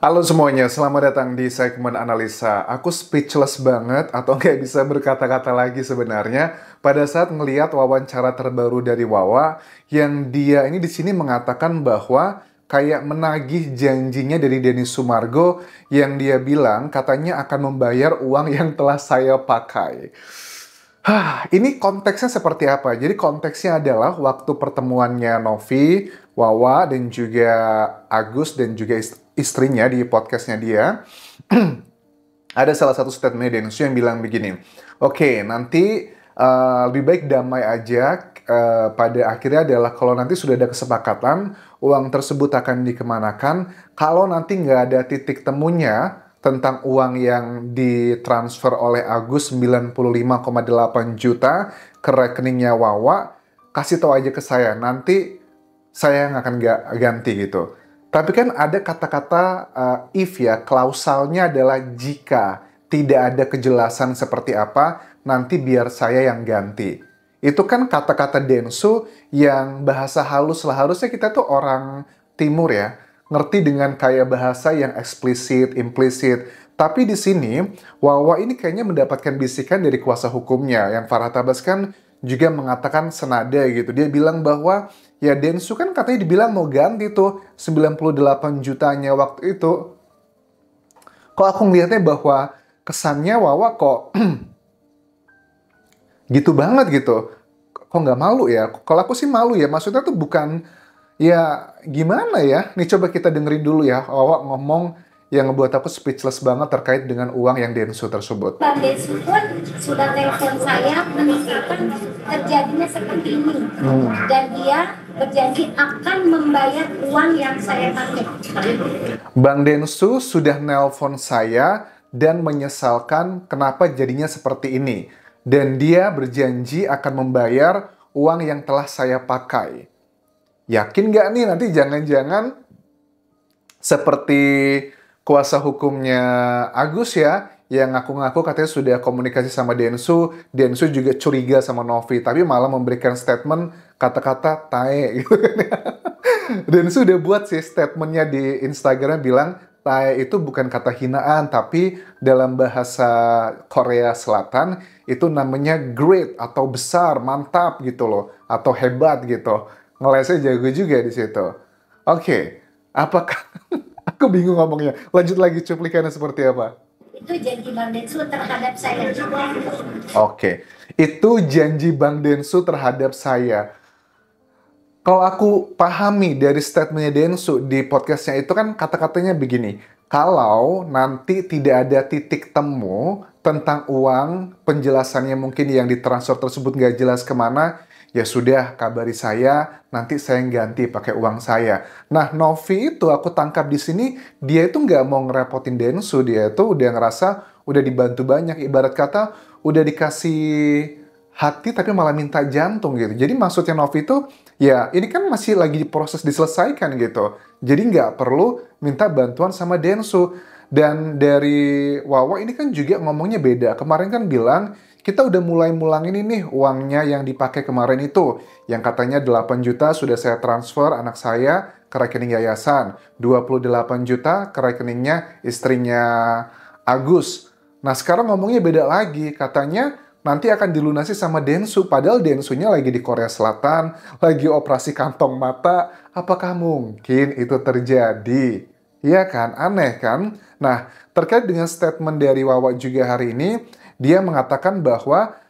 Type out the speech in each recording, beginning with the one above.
Halo semuanya, selamat datang di segmen analisa. Aku speechless banget atau nggak bisa berkata-kata lagi sebenarnya pada saat ngelihat wawancara terbaru dari Wawa yang dia ini di sini mengatakan bahwa kayak menagih janjinya dari Denny Sumargo yang dia bilang katanya akan membayar uang yang telah saya pakai. Ini konteksnya seperti apa? Jadi konteksnya adalah waktu pertemuannya Novi, Wawa, dan juga Agus, dan juga istrinya di podcastnya dia. Ada salah satu statement Densu yang bilang begini, oke, nanti lebih baik damai aja, pada akhirnya adalah kalau nanti sudah ada kesepakatan, uang tersebut akan dikemanakan, kalau nanti nggak ada titik temunya tentang uang yang ditransfer oleh Agus 95,8 juta ke rekeningnya Wawa, kasih tahu aja ke saya, nanti saya yang akan ganti gitu. Tapi kan ada kata-kata if ya, klausalnya adalah jika tidak ada kejelasan seperti apa, nanti biar saya yang ganti. Itu kan kata-kata Densu yang bahasa halus lah. Harusnya kita tuh orang timur ya, ngerti dengan kayak bahasa yang eksplisit, implisit. Tapi di sini, Wawa ini kayaknya mendapatkan bisikan dari kuasa hukumnya, yang Farah Tabas kan juga mengatakan senada gitu. Dia bilang bahwa ya Densu kan katanya dibilang mau ganti tuh 98 jutanya waktu itu. Kok aku ngeliatnya bahwa kesannya Wawa kok gitu banget gitu. Kok nggak malu ya? Kalau aku sih malu ya. Maksudnya tuh bukan ya gimana ya? Nih coba kita dengerin dulu ya. Wawa ngomong yang ngebuat aku speechless banget terkait dengan uang yang Densu tersebut. Bang Desu pun sudah telepon saya menunjukkan terjadinya seperti ini dan dia berjanji akan membayar uang yang saya pakai. Bang Densu sudah nelpon saya dan menyesalkan kenapa jadinya seperti ini. Dan dia berjanji akan membayar uang yang telah saya pakai. Yakin nggak nih nanti jangan-jangan seperti kuasa hukumnya Agus ya, yang ngaku-ngaku katanya sudah komunikasi sama Densu, Densu juga curiga sama Novi, tapi malah memberikan statement kata-kata tae gitu kan ya. Densu udah buat sih statementnya di Instagram bilang, tae itu bukan kata hinaan, tapi dalam bahasa Korea Selatan itu namanya great atau besar, mantap gitu loh, atau hebat gitu. Ngelesnya jago juga di situ. Oke, apakah aku bingung ngomongnya. Lanjut lagi cuplikannya seperti apa? Itu janji Bang Desu terhadap saya juga. Oke, itu janji Bang Densu terhadap saya. Kalau aku pahami dari statementnya Densu di podcastnya itu kan kata-katanya begini, kalau nanti tidak ada titik temu tentang uang, penjelasannya mungkin yang ditransfer tersebut nggak jelas kemana, ya sudah kabari saya, nanti saya yang ganti pakai uang saya. Nah, Novi itu aku tangkap di sini, dia itu nggak mau ngerepotin Densu, dia itu udah ngerasa udah dibantu banyak, ibarat kata udah dikasih hati tapi malah minta jantung gitu. Jadi maksudnya Novi itu ya ini kan masih lagi proses diselesaikan gitu. Jadi nggak perlu minta bantuan sama Densu. Dan dari Wawa ini kan juga ngomongnya beda. Kemarin kan bilang kita udah mulai mulangin ini nih uangnya yang dipakai kemarin itu. Yang katanya 8 juta sudah saya transfer anak saya ke rekening yayasan. 28 juta ke rekeningnya istrinya Agus. Nah sekarang ngomongnya beda lagi. Katanya nanti akan dilunasi sama Densu, padahal Densunya lagi di Korea Selatan, lagi operasi kantong mata. Apakah mungkin itu terjadi? Iya kan? Aneh kan? Nah, terkait dengan statement dari Wawa juga hari ini, dia mengatakan bahwa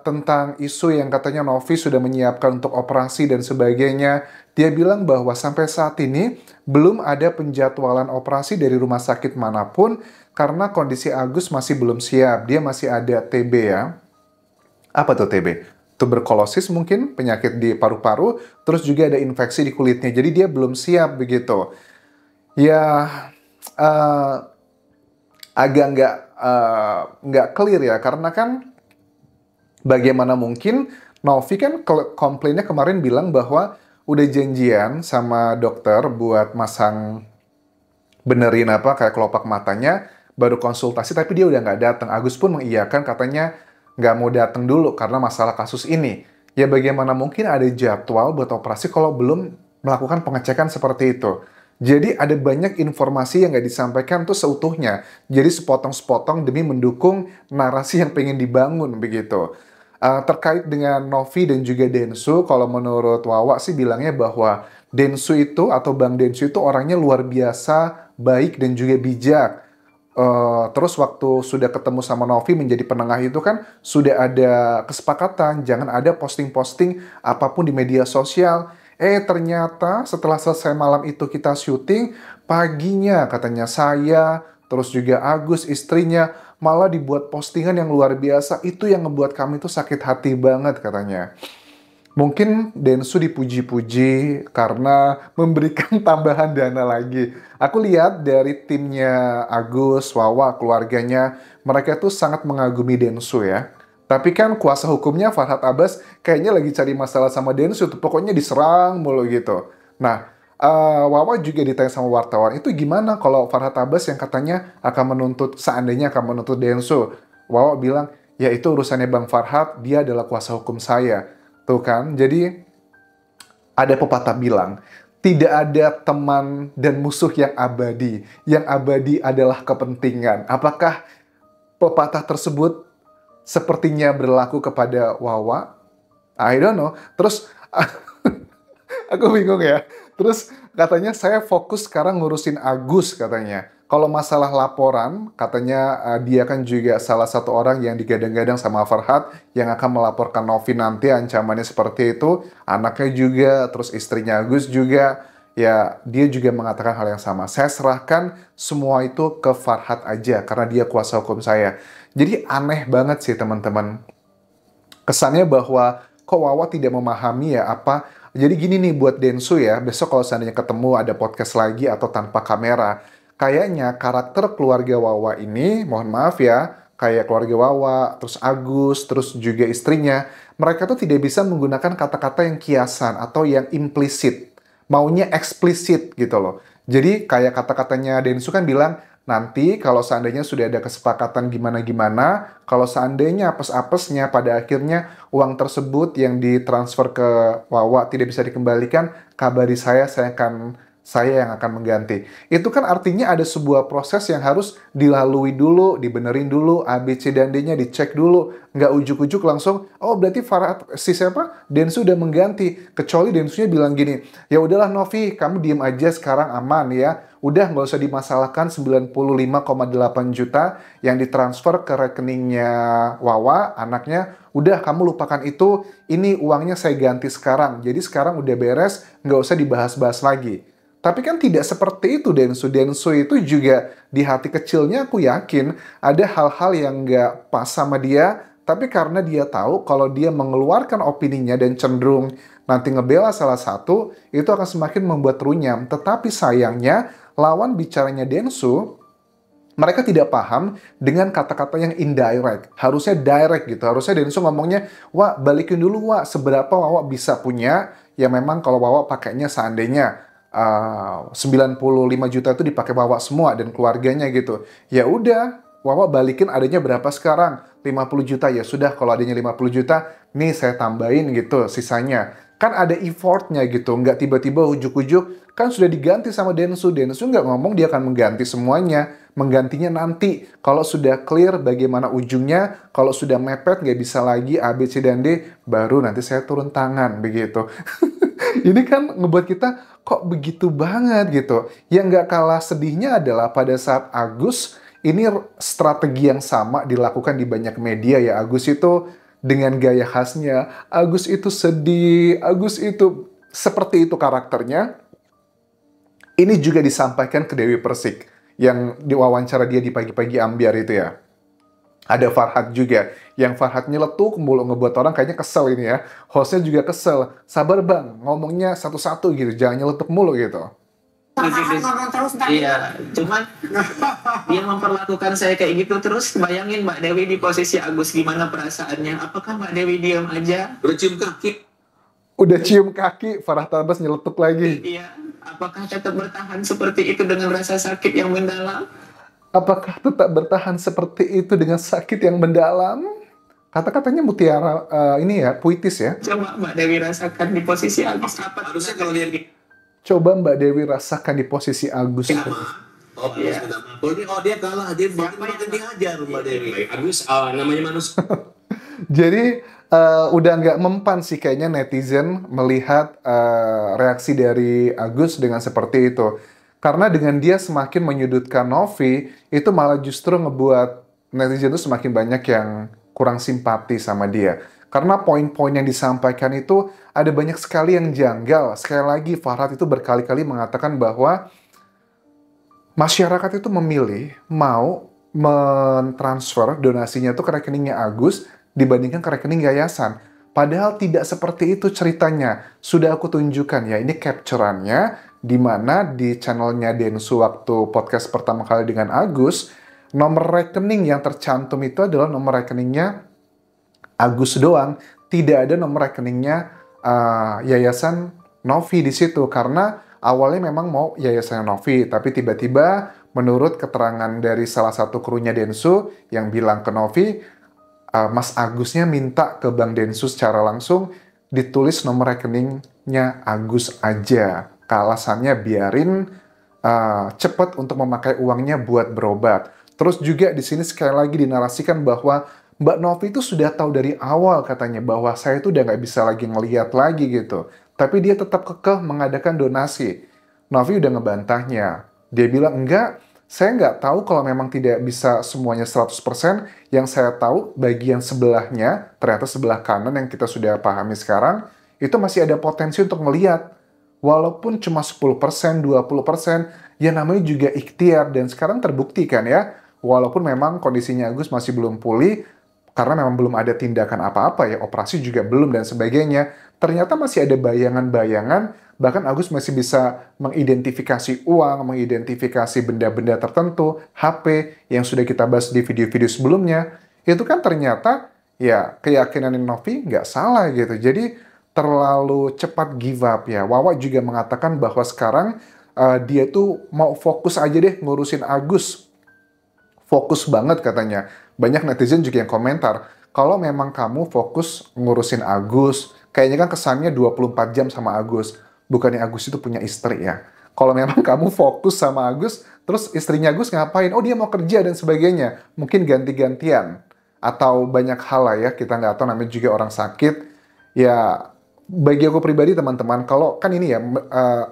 tentang isu yang katanya Novi sudah menyiapkan untuk operasi dan sebagainya, dia bilang bahwa sampai saat ini belum ada penjadwalan operasi dari rumah sakit manapun karena kondisi Agus masih belum siap. Dia masih ada TB ya. Apa tuh TB? Tuberkulosis mungkin, penyakit di paru-paru, terus juga ada infeksi di kulitnya. Jadi dia belum siap begitu. Ya, eh, agak nggak clear ya, karena kan bagaimana mungkin Novi kan komplainnya kemarin bilang bahwa udah janjian sama dokter buat masang benerin apa kayak kelopak matanya, baru konsultasi tapi dia udah nggak datang. Agus pun mengiyakan katanya nggak mau datang dulu karena masalah kasus ini. Ya bagaimana mungkin ada jadwal buat operasi kalau belum melakukan pengecekan seperti itu. Jadi ada banyak informasi yang nggak disampaikan tuh seutuhnya. Jadi sepotong-sepotong demi mendukung narasi yang pengen dibangun begitu. Terkait dengan Novi dan juga Densu, kalau menurut Wawa sih bilangnya bahwa Densu itu atau Bang Densu itu orangnya luar biasa, baik dan juga bijak. Terus waktu sudah ketemu sama Novi menjadi penengah itu kan sudah ada kesepakatan jangan ada posting-posting apapun di media sosial. Ternyata setelah selesai malam itu kita syuting, paginya katanya saya, terus juga Agus istrinya malah dibuat postingan yang luar biasa. Itu yang ngebuat kami tuh sakit hati banget katanya. Mungkin Densu dipuji-puji karena memberikan tambahan dana lagi. Aku lihat dari timnya Agus, Wawa, keluarganya, mereka tuh sangat mengagumi Densu ya. Tapi kan kuasa hukumnya Farhad Abbas kayaknya lagi cari masalah sama Densu tuh, pokoknya diserang mulu gitu. Nah, Wawa juga ditanya sama wartawan, itu gimana kalau Farhad Abbas yang katanya akan menuntut, seandainya akan menuntut Densu? Wawa bilang, ya itu urusannya Bang Farhad, dia adalah kuasa hukum saya. Tuh kan, jadi ada pepatah bilang, tidak ada teman dan musuh yang abadi adalah kepentingan. Apakah pepatah tersebut sepertinya berlaku kepada Wawa? I don't know. Terus, aku bingung ya. Terus katanya saya fokus sekarang ngurusin Agus katanya. Kalau masalah laporan, katanya dia kan juga salah satu orang yang digadang-gadang sama Farhad yang akan melaporkan Novi nanti ancamannya seperti itu. Anaknya juga, terus istrinya Agus juga. Ya, dia juga mengatakan hal yang sama. Saya serahkan semua itu ke Farhad aja karena dia kuasa hukum saya. Jadi aneh banget sih teman-teman. Kesannya bahwa kok Wawa tidak memahami ya apa. Jadi gini nih buat Densu ya, besok kalau seandainya ketemu ada podcast lagi atau tanpa kamera, kayaknya karakter keluarga Wawa ini, mohon maaf ya, kayak keluarga Wawa, terus Agus, terus juga istrinya, mereka tuh tidak bisa menggunakan kata-kata yang kiasan atau yang implisit. Maunya eksplisit gitu loh. Jadi kayak kata-katanya Densu kan bilang, nanti kalau seandainya sudah ada kesepakatan gimana-gimana, kalau seandainya apes-apesnya pada akhirnya uang tersebut yang ditransfer ke Wawa tidak bisa dikembalikan, kabari saya yang akan mengganti. Itu kan artinya ada sebuah proses yang harus dilalui dulu, dibenerin dulu, A, B, C, dan D-nya dicek dulu. Nggak ujuk-ujuk langsung, oh berarti Farhad, Densu udah mengganti. Kecuali Densunya bilang gini, ya udahlah Novi, kamu diem aja sekarang aman ya. Udah nggak usah dimasalahkan 95,8 juta yang ditransfer ke rekeningnya Wawa, anaknya. Udah kamu lupakan itu, ini uangnya saya ganti sekarang. Jadi sekarang udah beres, nggak usah dibahas-bahas lagi. Tapi kan tidak seperti itu Densu. Densu itu juga di hati kecilnya aku yakin ada hal-hal yang nggak pas sama dia. Tapi karena dia tahu kalau dia mengeluarkan opininya dan cenderung nanti ngebela salah satu, itu akan semakin membuat runyam. Tetapi sayangnya lawan bicaranya Densu, mereka tidak paham dengan kata-kata yang indirect. Harusnya direct gitu. Harusnya Densu ngomongnya, Wah balikin dulu Wah, seberapa Wawa bisa punya. Ya memang kalau Wawa pakainya seandainya 95 juta itu dipakai Wawa semua dan keluarganya gitu. Ya udah, Wawa balikin adanya berapa sekarang? 50 juta ya sudah, kalau adanya 50 juta, nih saya tambahin gitu sisanya. Kan ada effortnya gitu, nggak tiba-tiba ujuk-ujuk, kan sudah diganti sama Densu. Densu nggak ngomong dia akan mengganti semuanya. Menggantinya nanti, kalau sudah clear bagaimana ujungnya, kalau sudah mepet nggak bisa lagi A, B, C, dan D, baru nanti saya turun tangan, begitu. Ini kan ngebuat kita kok begitu banget gitu. Yang nggak kalah sedihnya adalah pada saat Agus, ini strategi yang sama dilakukan di banyak media ya. Agus itu dengan gaya khasnya, Agus itu sedih, Agus itu seperti itu karakternya. Ini juga disampaikan ke Dewi Persik yang diwawancara dia di pagi-pagi ambiar itu ya. Ada Farhad juga, yang Farhad nyeletuk mulu ngebuat orang kayaknya kesel ini ya. Hostnya juga kesel, sabar bang, ngomongnya satu-satu gitu, jangan nyeletuk mulu gitu. Iya, cuman dia memperlakukan saya kayak gitu terus. Bayangin Mbak Dewi di posisi Agus gimana perasaannya? Apakah Mbak Dewi diam aja? Bercium kaki. Udah cium kaki, Farhad Abbas nyeletuk lagi. Iya, apakah tetap bertahan seperti itu dengan rasa sakit yang mendalam? Apakah tetap bertahan seperti itu dengan sakit yang mendalam? Kata-katanya mutiara ini ya, puitis ya. Coba Mbak Dewi rasakan di posisi Agus apa? Harusnya kalau dia Coba Mbak Dewi rasakan di posisi Agus. Oh, iya. Dia kalah, dia makin dihajar Mbak Dewi. Agus, namanya manusia. Jadi udah nggak mempan sih kayaknya netizen melihat reaksi dari Agus dengan seperti itu. Karena dengan dia semakin menyudutkan Novi, itu malah justru ngebuat netizen itu semakin banyak yang kurang simpati sama dia. Karena poin-poin yang disampaikan itu ada banyak sekali yang janggal. Sekali lagi, Farhad itu berkali-kali mengatakan bahwa masyarakat itu memilih mau mentransfer donasinya itu ke rekeningnya Agus dibandingkan ke rekening yayasan. Padahal tidak seperti itu ceritanya. Sudah aku tunjukkan ya, ini capture-annya di mana di channelnya Densu waktu podcast pertama kali dengan Agus, nomor rekening yang tercantum itu adalah nomor rekeningnya Agus doang. Tidak ada nomor rekeningnya yayasan Novi di situ karena awalnya memang mau yayasan Novi, tapi tiba-tiba menurut keterangan dari salah satu krunya Densu yang bilang ke Novi, Mas Agusnya minta ke Bank Densu secara langsung ditulis nomor rekeningnya Agus aja. Alasannya biarin cepat untuk memakai uangnya buat berobat. Terus juga di sini sekali lagi dinarasikan bahwa Mbak Novi itu sudah tahu dari awal katanya bahwa saya itu udah nggak bisa lagi ngelihat lagi gitu. Tapi dia tetap kekeh mengadakan donasi. Novi udah ngebantahnya. Dia bilang, enggak, saya nggak tahu kalau memang tidak bisa semuanya 100%. Yang saya tahu bagian sebelahnya, ternyata sebelah kanan yang kita sudah pahami sekarang, itu masih ada potensi untuk melihat. Walaupun cuma 10%, 20%, ya namanya juga ikhtiar. Dan sekarang terbukti kan ya, walaupun memang kondisinya Agus masih belum pulih, karena memang belum ada tindakan apa-apa ya, operasi juga belum dan sebagainya. Ternyata masih ada bayangan-bayangan, bahkan Agus masih bisa mengidentifikasi uang, mengidentifikasi benda-benda tertentu, HP yang sudah kita bahas di video-video sebelumnya. Itu kan ternyata ya keyakinan Novi nggak salah gitu. Jadi terlalu cepat give up ya. Wawa juga mengatakan bahwa sekarang dia tuh mau fokus aja deh ngurusin Agus. Fokus banget katanya. Banyak netizen juga yang komentar, kalau memang kamu fokus ngurusin Agus, kayaknya kan kesannya 24 jam sama Agus. Bukannya Agus itu punya istri ya. Kalau memang kamu fokus sama Agus, terus istrinya Agus ngapain? Oh dia mau kerja dan sebagainya. Mungkin ganti-gantian. Atau banyak hal lah ya, kita nggak tahu namanya juga orang sakit. Ya bagi aku pribadi teman-teman, kalau kan ini ya,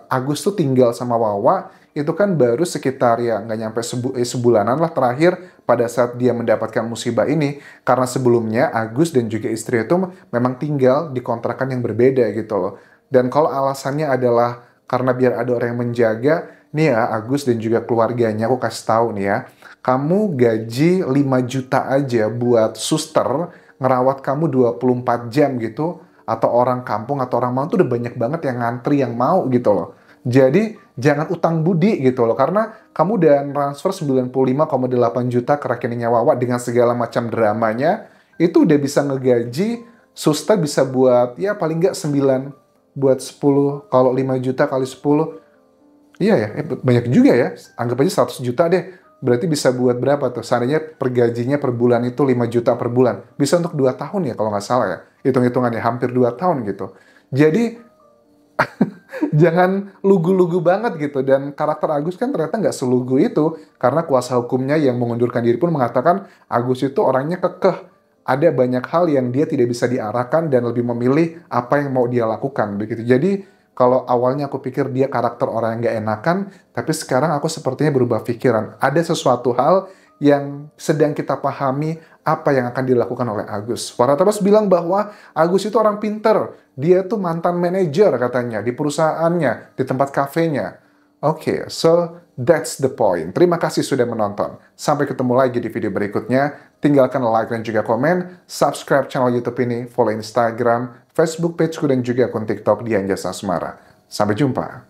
Agus tuh tinggal sama Wawa, itu kan baru sekitar ya nggak nyampe sebulanan lah terakhir pada saat dia mendapatkan musibah ini. Karena sebelumnya Agus dan juga istri itu memang tinggal di kontrakan yang berbeda gitu loh. Dan kalau alasannya adalah karena biar ada orang yang menjaga, nih ya Agus dan juga keluarganya aku kasih tahu nih ya, kamu gaji 5 juta aja buat suster ngerawat kamu 24 jam gitu, atau orang kampung atau orang mau tuh udah banyak banget yang ngantri yang mau gitu loh. Jadi jangan utang budi gitu loh, karena kamu udah transfer 95,8 juta ke rekeningnya Wawa dengan segala macam dramanya, itu udah bisa ngegaji suster bisa buat ya paling nggak 9 buat 10, kalau 5 juta kali 10, iya ya, banyak juga ya, anggap aja 100 juta deh, berarti bisa buat berapa tuh, seandainya pergajinya per bulan itu 5 juta per bulan, bisa untuk 2 tahun ya kalau nggak salah ya, hitung-hitungannya hampir 2 tahun gitu. Jadi jangan lugu-lugu banget gitu. Dan karakter Agus kan ternyata nggak selugu itu, karena kuasa hukumnya yang mengundurkan diri pun mengatakan Agus itu orangnya kekeh. Ada banyak hal yang dia tidak bisa diarahkan dan lebih memilih apa yang mau dia lakukan begitu. Jadi kalau awalnya aku pikir dia karakter orang yang nggak enakan, tapi sekarang aku sepertinya berubah pikiran. Ada sesuatu hal yang sedang kita pahami apa yang akan dilakukan oleh Agus. Farhad Abbas bilang bahwa Agus itu orang pinter. Dia tuh mantan manajer katanya di perusahaannya, di tempat kafenya. Oke, so that's the point. Terima kasih sudah menonton. Sampai ketemu lagi di video berikutnya. Tinggalkan like dan juga komen. Subscribe channel YouTube ini, follow Instagram, Facebook pageku dan juga akun TikTok Dian Jasa Asmara. Sampai jumpa.